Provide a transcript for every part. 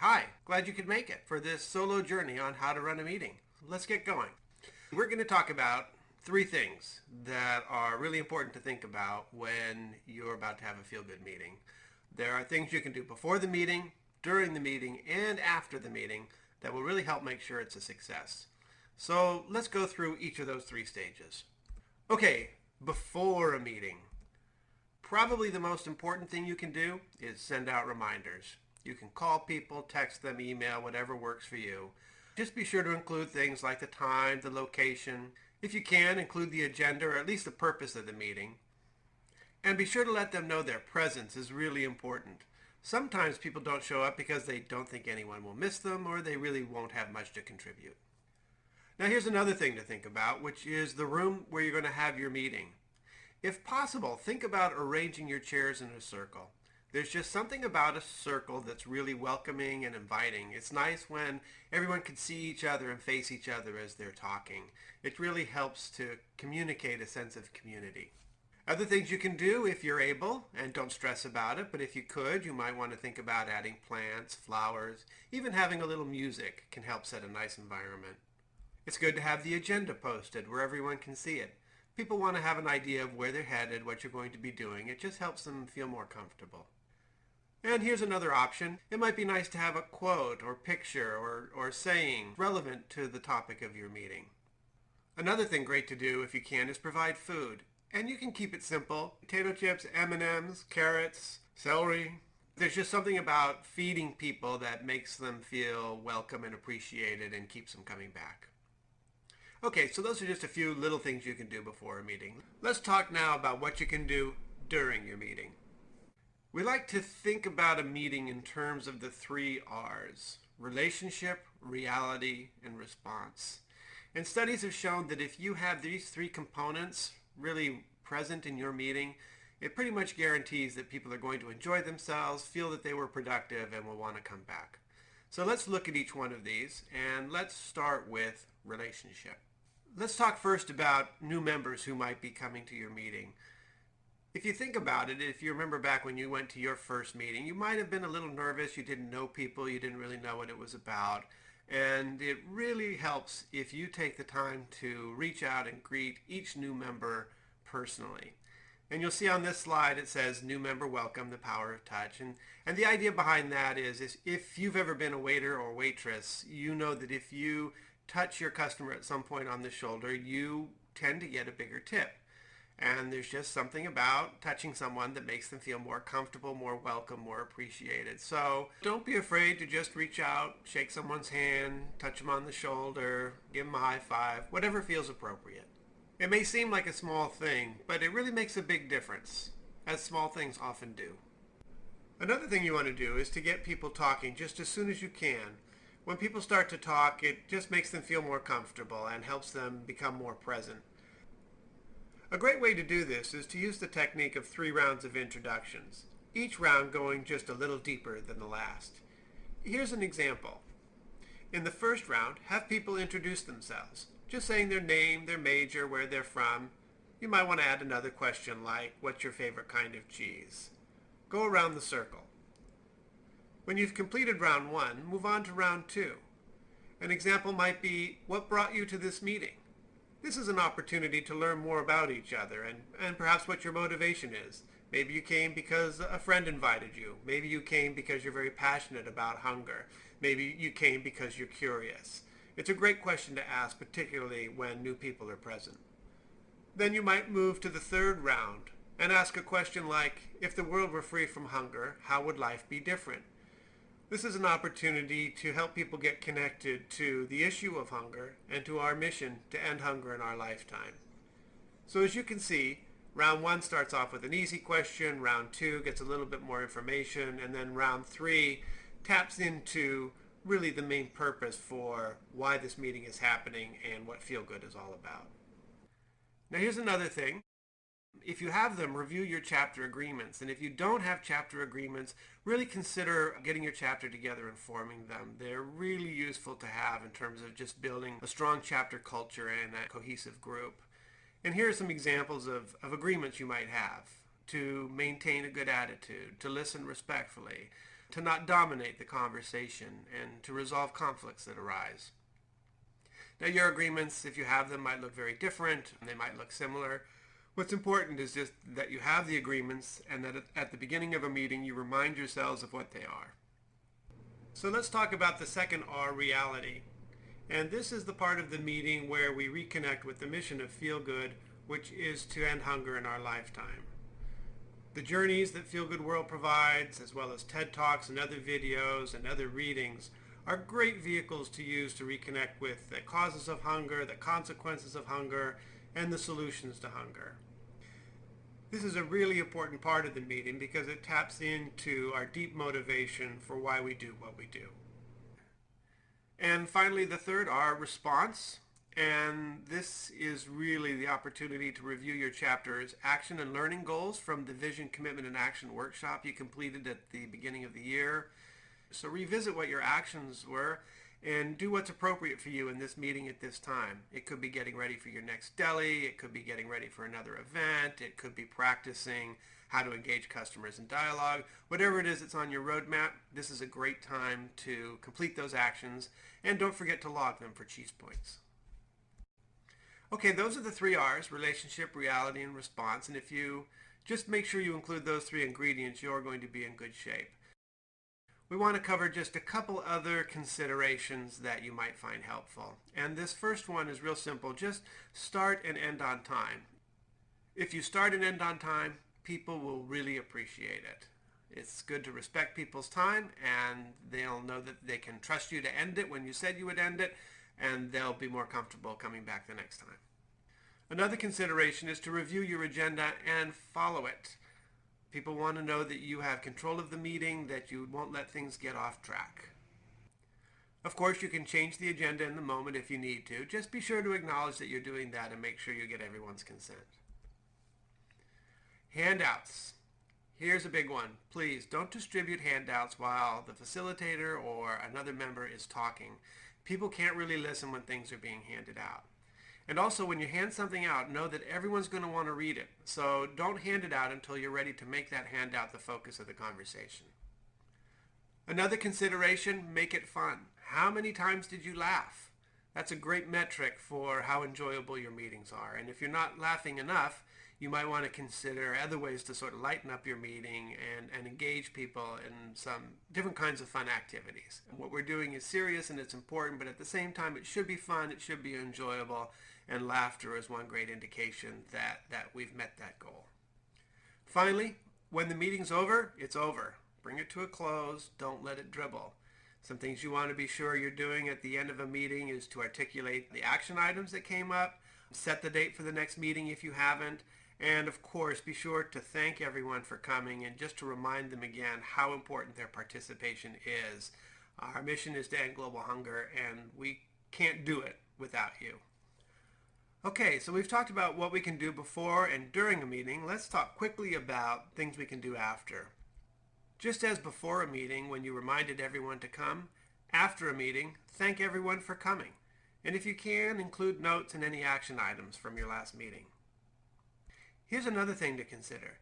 Hi, glad you could make it for this solo journey on how to run a meeting. Let's get going. We're going to talk about three things that are really important to think about when you're about to have a feel-good meeting. There are things you can do before the meeting, during the meeting, and after the meeting that will really help make sure it's a success. So let's go through each of those three stages. Okay, before a meeting. Probably the most important thing you can do is send out reminders. You can call people, text them, email, whatever works for you. Just be sure to include things like the time, the location. If you can, include the agenda or at least the purpose of the meeting. And be sure to let them know their presence is really important. Sometimes people don't show up because they don't think anyone will miss them or they really won't have much to contribute. Now here's another thing to think about, which is the room where you're going to have your meeting. If possible, think about arranging your chairs in a circle. There's just something about a circle that's really welcoming and inviting. It's nice when everyone can see each other and face each other as they're talking. It really helps to communicate a sense of community. Other things you can do if you're able, and don't stress about it, but if you could, you might want to think about adding plants, flowers, even having a little music can help set a nice environment. It's good to have the agenda posted where everyone can see it. People want to have an idea of where they're headed, what you're going to be doing. It just helps them feel more comfortable. And here's another option. It might be nice to have a quote or picture or saying relevant to the topic of your meeting. Another thing great to do if you can is provide food. And you can keep it simple. Potato chips, M&Ms, carrots, celery. There's just something about feeding people that makes them feel welcome and appreciated and keeps them coming back. Okay, so those are just a few little things you can do before a meeting. Let's talk now about what you can do during your meeting. We like to think about a meeting in terms of the three R's: relationship, reality, and response. And studies have shown that if you have these three components really present in your meeting, it pretty much guarantees that people are going to enjoy themselves, feel that they were productive, and will want to come back. So let's look at each one of these, and let's start with relationship. Let's talk first about new members who might be coming to your meeting. If you think about it, if you remember back when you went to your first meeting, you might have been a little nervous, you didn't know people, you didn't really know what it was about. And it really helps if you take the time to reach out and greet each new member personally. And you'll see on this slide it says new member welcome, the power of touch. And the idea behind that is if you've ever been a waiter or waitress, you know that if you touch your customer at some point on the shoulder, you tend to get a bigger tip. And there's just something about touching someone that makes them feel more comfortable, more welcome, more appreciated. So don't be afraid to just reach out, shake someone's hand, touch them on the shoulder, give them a high five, whatever feels appropriate. It may seem like a small thing, but it really makes a big difference, as small things often do. Another thing you want to do is to get people talking just as soon as you can. When people start to talk, it just makes them feel more comfortable and helps them become more present. A great way to do this is to use the technique of 3 rounds of introductions, each round going just a little deeper than the last. Here's an example. In the first round, have people introduce themselves, just saying their name, their major, where they're from. You might want to add another question like, what's your favorite kind of cheese? Go around the circle. When you've completed round 1, move on to round 2. An example might be, what brought you to this meeting? This is an opportunity to learn more about each other and perhaps what your motivation is. Maybe you came because a friend invited you. Maybe you came because you're very passionate about hunger. Maybe you came because you're curious. It's a great question to ask, particularly when new people are present. Then you might move to the third round and ask a question like, if the world were free from hunger, how would life be different? This is an opportunity to help people get connected to the issue of hunger and to our mission to end hunger in our lifetime. So as you can see, round 1 starts off with an easy question, round 2 gets a little bit more information, and then round 3 taps into really the main purpose for why this meeting is happening and what Feel Good is all about. Now here's another thing. If you have them, review your chapter agreements. And if you don't have chapter agreements, really consider getting your chapter together and forming them. They're really useful to have in terms of just building a strong chapter culture and a cohesive group. And here are some examples of agreements you might have: to maintain a good attitude, to listen respectfully, to not dominate the conversation and to resolve conflicts that arise. Now, your agreements, if you have them, might look very different. They might look similar. What's important is just that you have the agreements and that at the beginning of a meeting you remind yourselves of what they are. So let's talk about the second R, reality. And this is the part of the meeting where we reconnect with the mission of Feel Good, which is to end hunger in our lifetime. The journeys that Feel Good World provides, as well as TED Talks and other videos and other readings, are great vehicles to use to reconnect with the causes of hunger, the consequences of hunger, and the solutions to hunger. This is a really important part of the meeting because it taps into our deep motivation for why we do what we do. And finally, the third R, response. And this is really the opportunity to review your chapter's action and learning goals from the Vision, Commitment, and Action workshop you completed at the beginning of the year. So revisit what your actions were and do what's appropriate for you in this meeting at this time. It could be getting ready for your next deli. It could be getting ready for another event. It could be practicing how to engage customers in dialogue. Whatever it is that's on your roadmap, this is a great time to complete those actions, and don't forget to log them for cheese points. Okay, those are the three R's, relationship, reality, and response. And if you just make sure you include those three ingredients, you're going to be in good shape. We want to cover just a couple other considerations that you might find helpful. And this first one is real simple. Just start and end on time. If you start and end on time, people will really appreciate it. It's good to respect people's time, and they'll know that they can trust you to end it when you said you would end it, and they'll be more comfortable coming back the next time. Another consideration is to review your agenda and follow it. People want to know that you have control of the meeting, that you won't let things get off track. Of course, you can change the agenda in the moment if you need to. Just be sure to acknowledge that you're doing that and make sure you get everyone's consent. Handouts. Here's a big one. Please don't distribute handouts while the facilitator or another member is talking. People can't really listen when things are being handed out. And also, when you hand something out, know that everyone's going to want to read it. So don't hand it out until you're ready to make that handout the focus of the conversation. Another consideration, make it fun. How many times did you laugh? That's a great metric for how enjoyable your meetings are. And if you're not laughing enough, you might want to consider other ways to sort of lighten up your meeting and engage people in some different kinds of fun activities. And what we're doing is serious and it's important, but at the same time it should be fun, it should be enjoyable, and laughter is one great indication that we've met that goal. Finally, when the meeting's over, it's over. Bring it to a close. Don't let it dribble. Some things you want to be sure you're doing at the end of a meeting is to articulate the action items that came up, set the date for the next meeting if you haven't, and of course, be sure to thank everyone for coming and just to remind them again how important their participation is. Our mission is to end global hunger, and we can't do it without you. Okay, so we've talked about what we can do before and during a meeting. Let's talk quickly about things we can do after. Just as before a meeting, when you reminded everyone to come, after a meeting, thank everyone for coming. And if you can, include notes and any action items from your last meeting. Here's another thing to consider.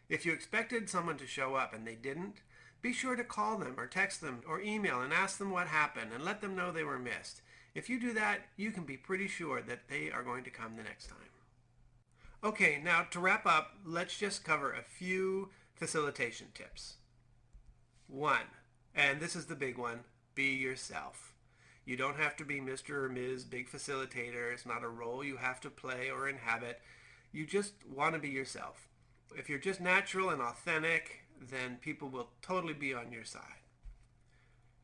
If you expected someone to show up and they didn't, be sure to call them or text them or email and ask them what happened and let them know they were missed. If you do that, you can be pretty sure that they are going to come the next time. Okay, now to wrap up, let's just cover a few facilitation tips. 1, and this is the big one, be yourself. You don't have to be Mr. or Ms. Big Facilitator. It's not a role you have to play or inhabit. You just want to be yourself. If you're just natural and authentic, then people will totally be on your side.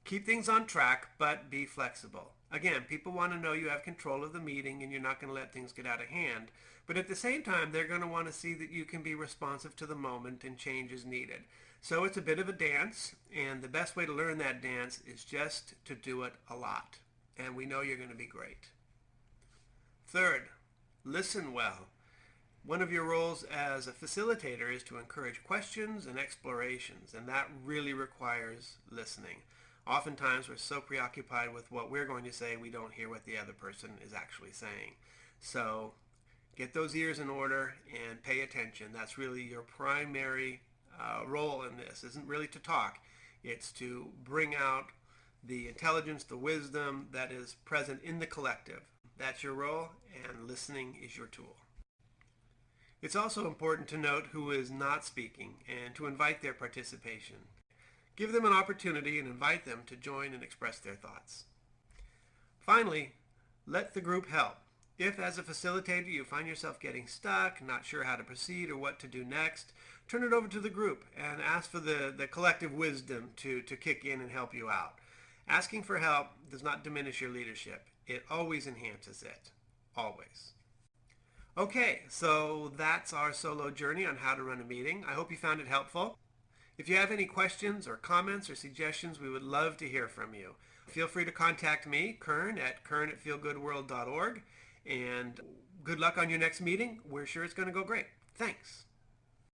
Keep things on track, but be flexible. Again, people want to know you have control of the meeting and you're not going to let things get out of hand. But at the same time, they're going to want to see that you can be responsive to the moment and change is needed. So it's a bit of a dance, and the best way to learn that dance is just to do it a lot. And we know you're going to be great. 3rd, listen well. One of your roles as a facilitator is to encourage questions and explorations, and that really requires listening. Oftentimes we're so preoccupied with what we're going to say we don't hear what the other person is actually saying. So get those ears in order and pay attention. That's really your primary role in this. Isn't really to talk. It's to bring out the intelligence, the wisdom that is present in the collective. That's your role, and listening is your tool. It's also important to note who is not speaking and to invite their participation. Give them an opportunity and invite them to join and express their thoughts. Finally, let the group help. If, as a facilitator, you find yourself getting stuck, not sure how to proceed or what to do next, turn it over to the group and ask for the collective wisdom to kick in and help you out. Asking for help does not diminish your leadership. It always enhances it. Always. Okay, so that's our solo journey on how to run a meeting. I hope you found it helpful. If you have any questions or comments or suggestions, we would love to hear from you. Feel free to contact me, Kern, at kern@feelgoodworld.org. And good luck on your next meeting. We're sure it's going to go great. Thanks.